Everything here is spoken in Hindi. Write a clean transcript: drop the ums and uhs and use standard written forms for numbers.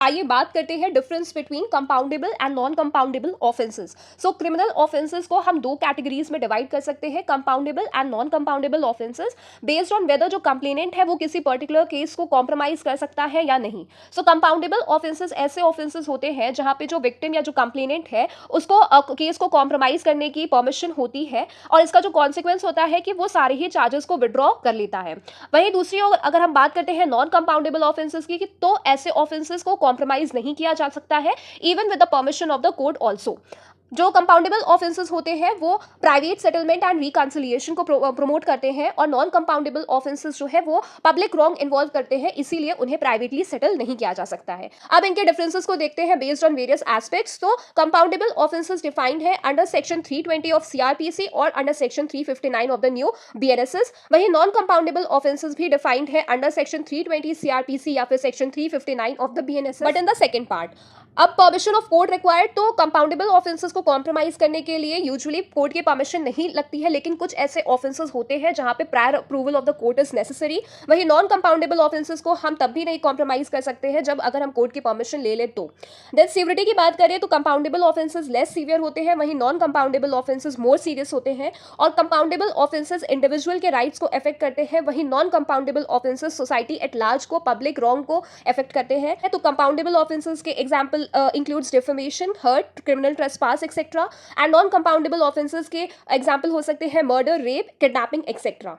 आइए बात करते हैं difference between compoundable and non compoundable offences. So criminal offences को हम दो कैटेगरीज में डिवाइड कर सकते हैं, compoundable and non compoundable offences, based on whether जो कंप्लेनेंट है वो किसी पर्टिकुलर केस को कॉम्प्रोमाइज कर सकता है या नहीं। सो कंपाउंडेबल ऑफेंसेस ऐसे ऑफेंसेस होते हैं जहां पे जो विक्टिम या जो कंप्लेनेंट है उसको केस को कॉम्प्रोमाइज करने की परमिशन होती है और इसका जो कॉन्सिक्वेंस होता है कि वो सारे ही चार्जेस को विड्रॉ कर लेता है। वहीं दूसरी ओर अगर हम बात करते हैं नॉन कंपाउंडेबल ऑफेंसेस की, तो ऐसे ऑफेंसेस को कॉम्प्रोमाइज नहीं किया जा सकता है, even with the permission of the court also. जो कंपाउंडेबल ऑफेंसेस होते हैं वो प्राइवेट सेटलमेंट एंड रिकंसिलिएशन को प्रमोट करते हैं, और नॉन कंपाउंडेबल ऑफेंसेस जो है वो पब्लिक रॉन्ग इन्वॉल्व करते हैं, इसीलिए उन्हें प्राइवेटली सेटल नहीं किया जा सकता है। अब इनके डिफरेंसेस को देखते हैं बेस्ड ऑन वेरियस एस्पेक्ट्स। तो कंपाउंडेबल ऑफेंसेस डिफाइंड है अंडर सेक्शन 320 ऑफ सीआरपीसी और under section 359 of the new BNSS. वहीं नॉन कंपाउंडेबल ऑफेंसेस भी डिफाइंड है अंडर सेक्शन 320 सीआरपीसी या फिर section 359 of the BNSS, but in the second part. अब परमिशन ऑफ कोर्ट रिक्वायर्ड, तो कंपाउंडेबल ऑफेंसेस को कॉम्प्रोमाइज करने के लिए यूजुअली कोर्ट की परमिशन नहीं लगती है, लेकिन कुछ ऐसे ऑफेंसेस होते हैं जहां पे prior approval of the court is necessary. वहीं नॉन कंपाउंडेबल ऑफेंसेस को हम तब भी नहीं कॉम्प्रोमाइज कर सकते हैं जब अगर हम कोर्ट की परमिशन ले ले तो। देन सीवियरिटी की बात करें तो कंपाउंडेबल ऑफेंसेस लेस सीवियर होते हैं, वहीं non compoundable offences more serious होते हैं। और कंपाउंडेबल ऑफेंसेस इंडिविजुअल के राइट्स को अफेक्ट करते हैं, वहीं non compoundable offences society at large को, पब्लिक रॉन्ग को अफेक्ट करते हैं। तो कंपाउंडेबल ऑफेंसेस के example includes defamation, hurt, criminal trespass, etc. and non-compoundable offences के example हो सकते हैं murder, rape, kidnapping, etc.